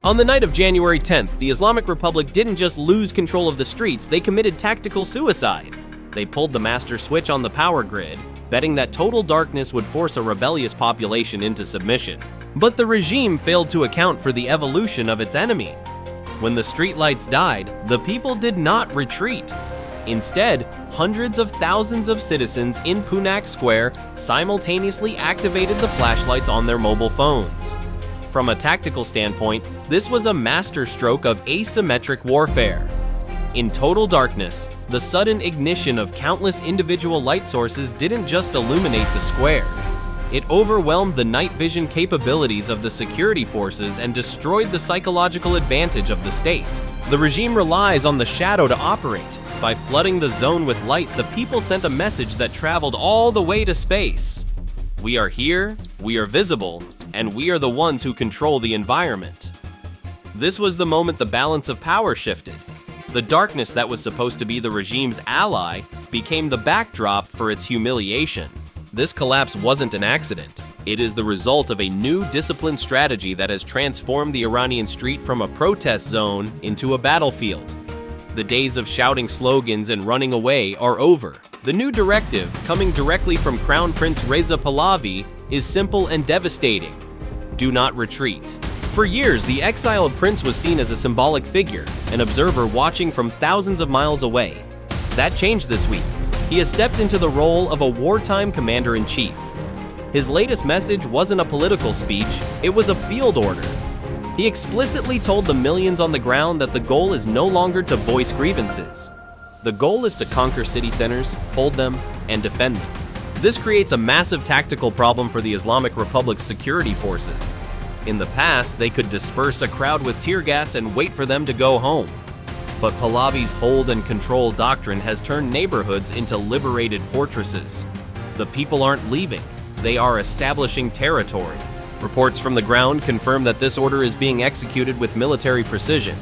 On the night of January 10th, the Islamic Republic didn't just lose control of the streets, they committed tactical suicide. They pulled the master switch on the power grid, betting that total darkness would force a rebellious population into submission. But the regime failed to account for the evolution of its enemy. When the streetlights died, the people did not retreat. Instead, hundreds of thousands of citizens in Punak Square simultaneously activated the flashlights on their mobile phones. From a tactical standpoint, this was a masterstroke of asymmetric warfare. In total darkness, the sudden ignition of countless individual light sources didn't just illuminate the square. It overwhelmed the night vision capabilities of the security forces and destroyed the psychological advantage of the state. The regime relies on the shadow to operate. By flooding the zone with light, the people sent a message that traveled all the way to space. We are here, we are visible, and we are the ones who control the environment. This was the moment the balance of power shifted. The darkness that was supposed to be the regime's ally became the backdrop for its humiliation. This collapse wasn't an accident. It is the result of a new disciplined strategy that has transformed the Iranian street from a protest zone into a battlefield. The days of shouting slogans and running away are over. The new directive, coming directly from Crown Prince Reza Pahlavi, is simple and devastating. Do not retreat. For years, the exiled prince was seen as a symbolic figure, an observer watching from thousands of miles away. That changed this week. He has stepped into the role of a wartime commander-in-chief. His latest message wasn't a political speech, it was a field order. He explicitly told the millions on the ground that the goal is no longer to voice grievances. The goal is to conquer city centers, hold them, and defend them. This creates a massive tactical problem for the Islamic Republic's security forces. In the past, they could disperse a crowd with tear gas and wait for them to go home. But Pahlavi's hold and control doctrine has turned neighborhoods into liberated fortresses. The people aren't leaving, they are establishing territory. Reports from the ground confirm that this order is being executed with military precision.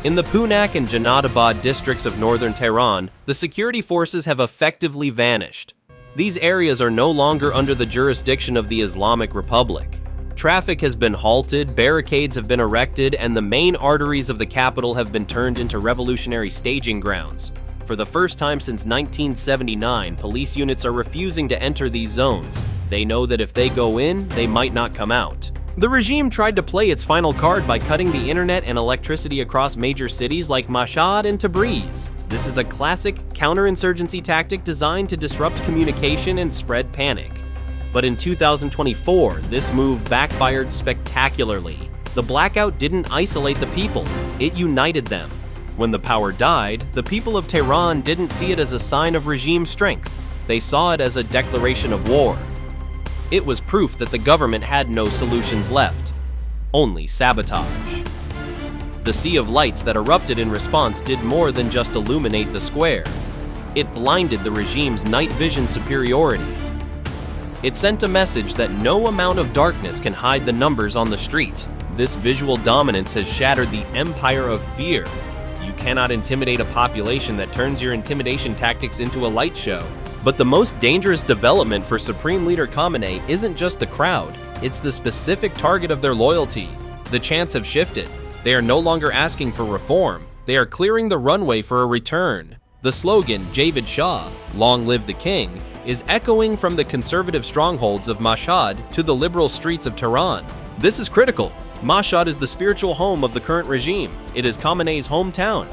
In the Punak and Janadabad districts of northern Tehran, the security forces have effectively vanished. These areas are no longer under the jurisdiction of the Islamic Republic. Traffic has been halted, barricades have been erected, and the main arteries of the capital have been turned into revolutionary staging grounds. For the first time since 1979, police units are refusing to enter these zones. They know that if they go in, they might not come out. The regime tried to play its final card by cutting the internet and electricity across major cities like Mashhad and Tabriz. This is a classic counterinsurgency tactic designed to disrupt communication and spread panic. But in 2024, this move backfired spectacularly. The blackout didn't isolate the people, it united them. When the power died, the people of Tehran didn't see it as a sign of regime strength. They saw it as a declaration of war. It was proof that the government had no solutions left, only sabotage. The sea of lights that erupted in response did more than just illuminate the square. It blinded the regime's night vision superiority. It sent a message that no amount of darkness can hide the numbers on the street. This visual dominance has shattered the empire of fear. You cannot intimidate a population that turns your intimidation tactics into a light show. But the most dangerous development for Supreme Leader Khamenei isn't just the crowd, it's the specific target of their loyalty. The chants have shifted. They are no longer asking for reform. They are clearing the runway for a return. The slogan, Javid Shah, long live the king, is echoing from the conservative strongholds of Mashhad to the liberal streets of Tehran. This is critical. Mashhad is the spiritual home of the current regime. It is Khamenei's hometown.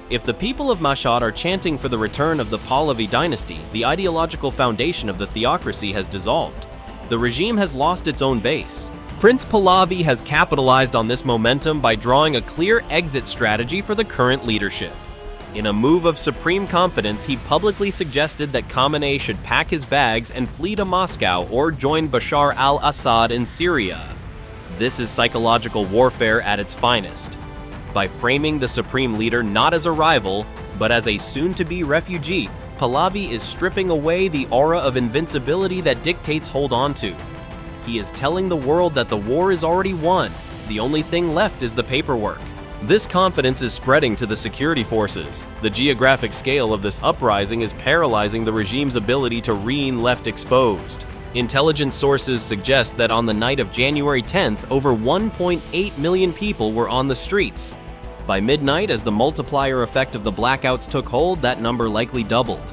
If the people of Mashhad are chanting for the return of the Pahlavi dynasty, the ideological foundation of the theocracy has dissolved. The regime has lost its own base. Prince Pahlavi has capitalized on this momentum by drawing a clear exit strategy for the current leadership. In a move of supreme confidence, he publicly suggested that Khamenei should pack his bags and flee to Moscow or join Bashar al-Assad in Syria. This is psychological warfare at its finest. By framing the supreme leader not as a rival, but as a soon-to-be refugee, Pahlavi is stripping away the aura of invincibility that dictates hold on to. He is telling the world that the war is already won. The only thing left is the paperwork. This confidence is spreading to the security forces. The geographic scale of this uprising is paralyzing the regime's ability to reign left exposed. Intelligence sources suggest that on the night of January 10th, over 1.8 million people were on the streets. By midnight, as the multiplier effect of the blackouts took hold, that number likely doubled.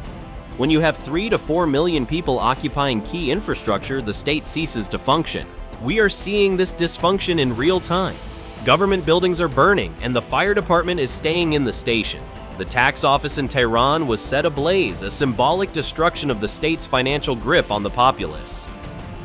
When you have 3 to 4 million people occupying key infrastructure, the state ceases to function. We are seeing this dysfunction in real time. Government buildings are burning, and the fire department is staying in the station. The tax office in Tehran was set ablaze, a symbolic destruction of the state's financial grip on the populace.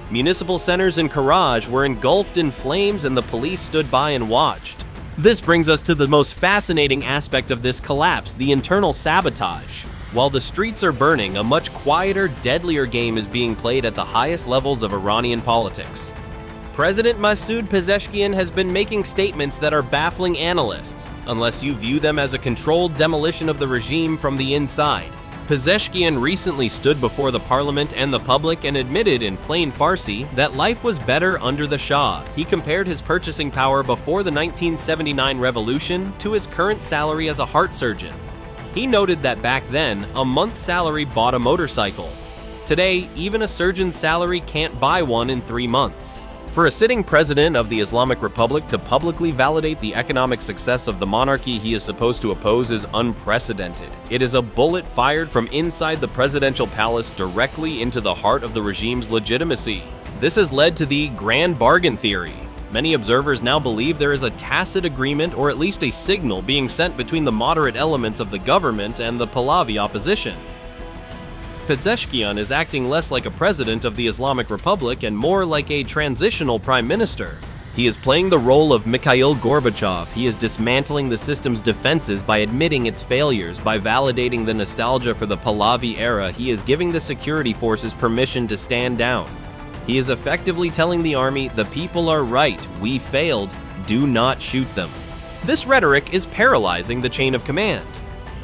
Municipal centers in Karaj were engulfed in flames, and the police stood by and watched. This brings us to the most fascinating aspect of this collapse, the internal sabotage. While the streets are burning, a much quieter, deadlier game is being played at the highest levels of Iranian politics. President Masoud Pezeshkian has been making statements that are baffling analysts, unless you view them as a controlled demolition of the regime from the inside. Pezeshkian recently stood before the parliament and the public and admitted in plain Farsi that life was better under the Shah. He compared his purchasing power before the 1979 revolution to his current salary as a heart surgeon. He noted that back then, a month's salary bought a motorcycle. Today, even a surgeon's salary can't buy one in 3 months. For a sitting president of the Islamic Republic to publicly validate the economic success of the monarchy he is supposed to oppose is unprecedented. It is a bullet fired from inside the presidential palace directly into the heart of the regime's legitimacy. This has led to the grand bargain theory. Many observers now believe there is a tacit agreement or at least a signal being sent between the moderate elements of the government and the Pahlavi opposition. Pezeshkian is acting less like a president of the Islamic Republic and more like a transitional prime minister. He is playing the role of Mikhail Gorbachev. He is dismantling the system's defenses by admitting its failures. By validating the nostalgia for the Pahlavi era, he is giving the security forces permission to stand down. He is effectively telling the army, the people are right, we failed, do not shoot them. This rhetoric is paralyzing the chain of command.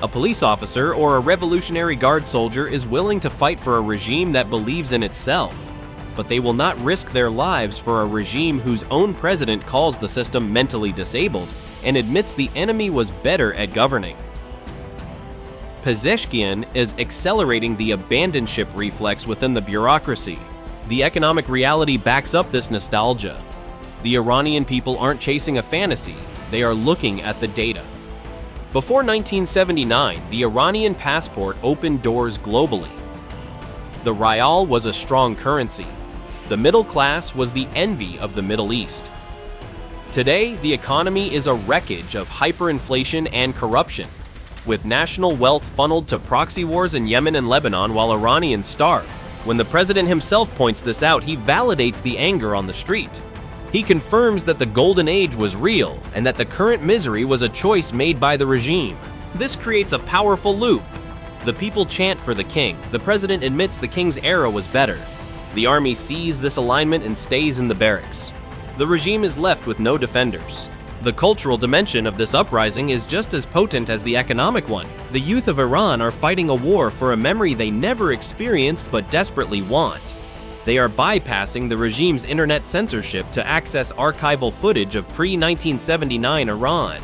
A police officer or a Revolutionary Guard soldier is willing to fight for a regime that believes in itself, but they will not risk their lives for a regime whose own president calls the system mentally disabled and admits the enemy was better at governing. Pezeshkian is accelerating the abandonship reflex within the bureaucracy. The economic reality backs up this nostalgia. The Iranian people aren't chasing a fantasy, they are looking at the data. Before 1979, the Iranian passport opened doors globally. The rial was a strong currency. The middle class was the envy of the Middle East. Today, the economy is a wreckage of hyperinflation and corruption, with national wealth funneled to proxy wars in Yemen and Lebanon while Iranians starve. When the president himself points this out, he validates the anger on the street. He confirms that the golden age was real and that the current misery was a choice made by the regime. This creates a powerful loop. The people chant for the king. The president admits the king's era was better. The army sees this alignment and stays in the barracks. The regime is left with no defenders. The cultural dimension of this uprising is just as potent as the economic one. The youth of Iran are fighting a war for a memory they never experienced but desperately want. They are bypassing the regime's internet censorship to access archival footage of pre-1979 Iran.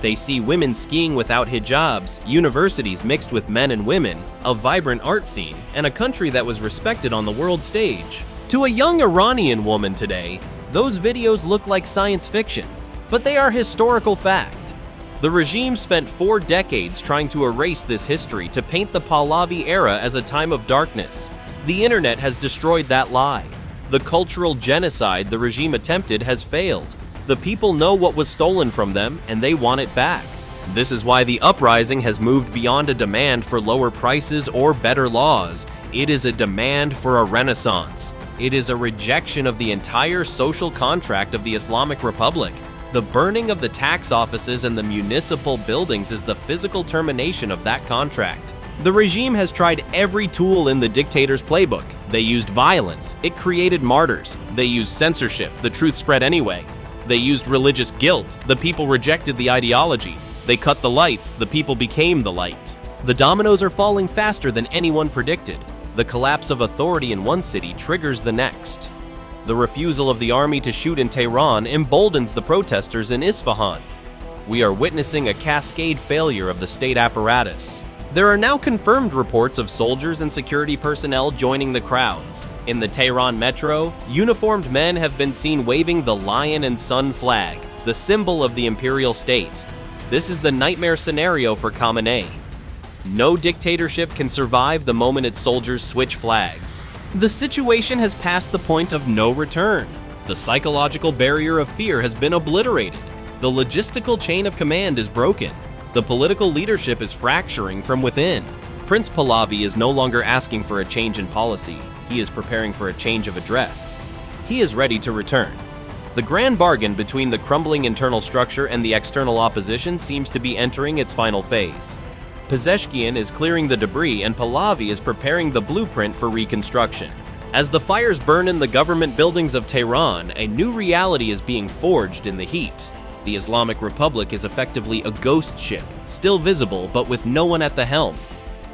They see women skiing without hijabs, universities mixed with men and women, a vibrant art scene, and a country that was respected on the world stage. To a young Iranian woman today, those videos look like science fiction, but they are historical fact. The regime spent 4 decades trying to erase this history to paint the Pahlavi era as a time of darkness. The internet has destroyed that lie. The cultural genocide the regime attempted has failed. The people know what was stolen from them, and they want it back. This is why the uprising has moved beyond a demand for lower prices or better laws. It is a demand for a renaissance. It is a rejection of the entire social contract of the Islamic Republic. The burning of the tax offices and the municipal buildings is the physical termination of that contract. The regime has tried every tool in the dictator's playbook. They used violence. It created martyrs. They used censorship. The truth spread anyway. They used religious guilt. The people rejected the ideology. They cut the lights. The people became the light. The dominoes are falling faster than anyone predicted. The collapse of authority in one city triggers the next. The refusal of the army to shoot in Tehran emboldens the protesters in Isfahan. We are witnessing a cascade failure of the state apparatus. There are now confirmed reports of soldiers and security personnel joining the crowds. In the Tehran metro, uniformed men have been seen waving the lion and sun flag, the symbol of the imperial state. This is the nightmare scenario for Khamenei. No dictatorship can survive the moment its soldiers switch flags. The situation has passed the point of no return. The psychological barrier of fear has been obliterated. The logistical chain of command is broken. The political leadership is fracturing from within. Prince Pahlavi is no longer asking for a change in policy. He is preparing for a change of address. He is ready to return. The grand bargain between the crumbling internal structure and the external opposition seems to be entering its final phase. Pezeshkian is clearing the debris and Pahlavi is preparing the blueprint for reconstruction. As the fires burn in the government buildings of Tehran, a new reality is being forged in the heat. The Islamic Republic is effectively a ghost ship, still visible but with no one at the helm.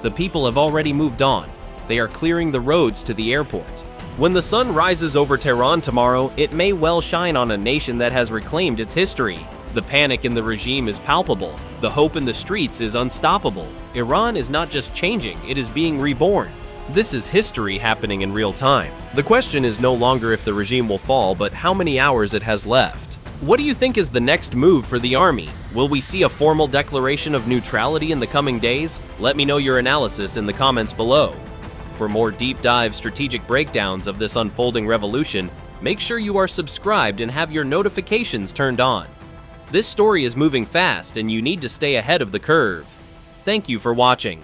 The people have already moved on. They are clearing the roads to the airport. When the sun rises over Tehran tomorrow, it may well shine on a nation that has reclaimed its history. The panic in the regime is palpable. The hope in the streets is unstoppable. Iran is not just changing, it is being reborn. This is history happening in real time. The question is no longer if the regime will fall, but how many hours it has left. What do you think is the next move for the army? Will we see a formal declaration of neutrality in the coming days? Let me know your analysis in the comments below. For more deep dive strategic breakdowns of this unfolding revolution, make sure you are subscribed and have your notifications turned on. This story is moving fast and you need to stay ahead of the curve. Thank you for watching.